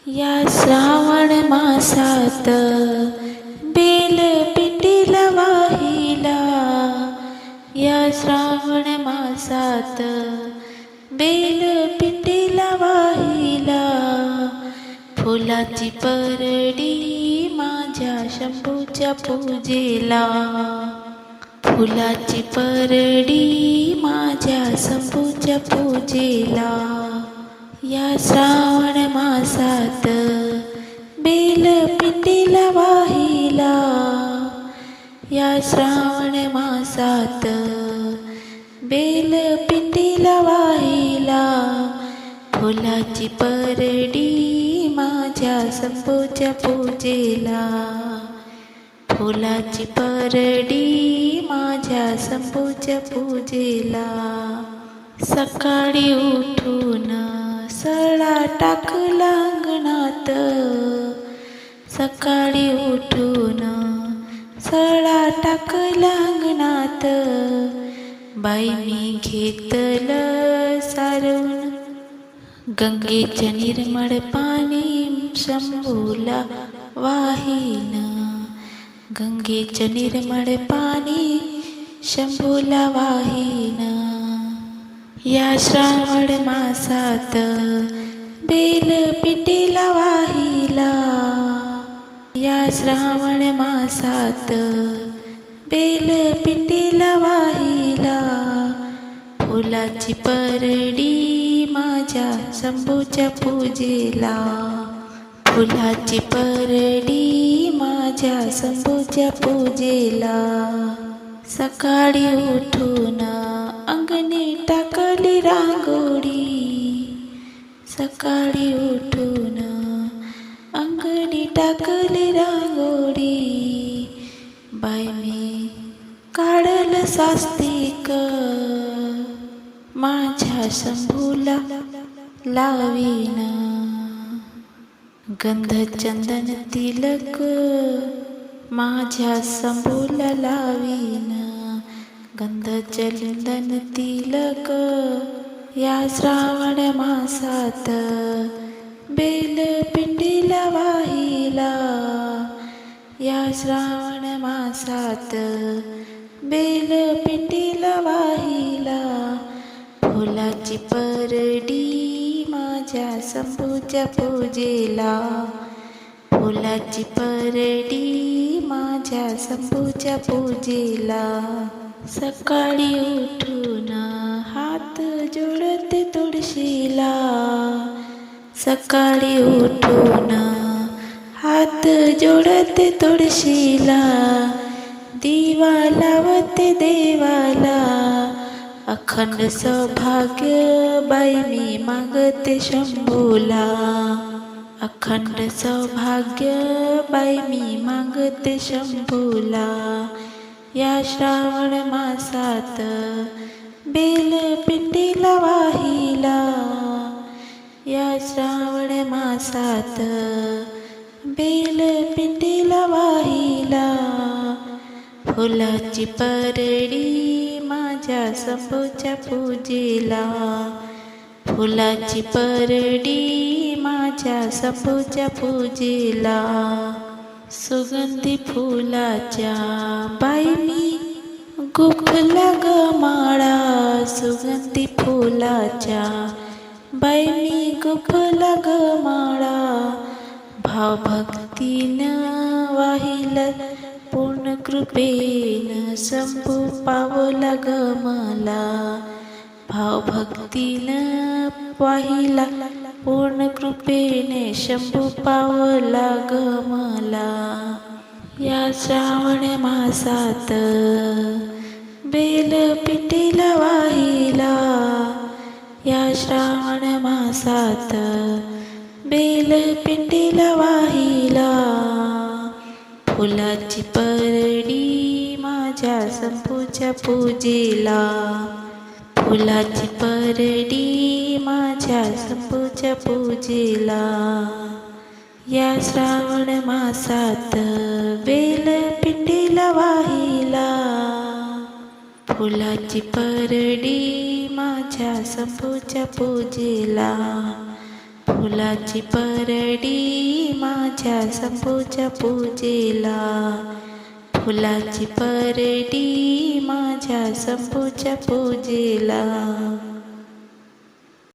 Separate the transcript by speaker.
Speaker 1: या श्रावण मासात बेल पिंडीला वाहिला. या श्रावण मासात बेल पिंडीला वाहिला. फुलाची परडी माझ्या शंभूच्या पूजेला. फुलाची परडी माझ्या शंभूच्या पूजेला. या श्रावण मासात बेल पिंडीला वाहिला. या श्रावण मासात बेल पिंडीला वाहिला. फुलाची परडी माझ्या शंभूच्या पूजेला. फुलाची परडी माझ्या शंभूच्या पूजेला. सकाळी उठून सळा टाकला अंगणात. सकाळी उठून सळा टाकला अंगणात. बाई मी घेतलं सारून गंगेच्या निर्मळ पाणी शंभूला वाहीन. गंगेच्या निर्मळ पाणी शंभूला वाहीन. या श्रावण मासात बेल पिंडीला वाहिला. या श्रावण मासात बेल पिंडीला वाहिला. फुलाची परडी माझ्या शंभूच्या पूजेला. फुलाची परडी माझ्या शंभूच्या पूजेला. सकाळी उठून अंगणी टाकली रांगोळी. सकाळी उठून अंगणी टाकली रांगोळी. बाई मी काढलं सास्तिक माझ्या शंभूला लावीन. गंध चंदन तिलक माझ्या शंभूला लावीन. गंध चंदन तिलक या श्रावण मासात बेल पिंडीला वाहिला. या श्रावण मासात बेल पिंडीला वाहिला. फुलाची परडी माझ्या शंभूच्या पूजेला. फुलाची परडी माझ्या शंभूच्या पूजेला. सकाळी उठून हात जोडते तुळशीला. सकाळी उठून हात जोडते तुळशीला. दिवा लावते देवाला. अखंड सौभाग्य बाई मी मागते शंभूला. अखंड सौभाग्य बाई मी मागते शंभूला. या श्रावण मासात बेल पिंडीला वाहिला. या श्रावण मासात बेल पिंडीला वाहिला. फुलाची परडी माझ्या शंभूच्या पूजेला. फुलाची परडी माझ्या शंभूच्या पूजेला. सुगंधी फुलाच्या बाई मी गुफला ग माळा. सुगंधी फुलाच्या बाई मी गुफला ग माळा. भावभक्तीनं वाहिलं पूर्ण कृपेनं शंभू पावला ग मला. भावभक्तीनं वाहिला पूर्ण कृपेने शंभू पावला ग मला. या श्रावण मासात बेल पिंडीला वाहिला. या श्रावण मासात बेल पिंडीला वाहिला. फुलाची परडी माझ्या शंभूच्या पूजेला. फुलाची परडी माझ्या शंभूच्या पूजेला. या श्रावण मासात बेल पिंडीला वाहिला. फुलाची परडी माझ्या शंभूच्या पूजेला. फुलाची परडी माझ्या शंभूच्या पूजेला, फुलाची परडी माझ्या शंभूच्या पूजेला.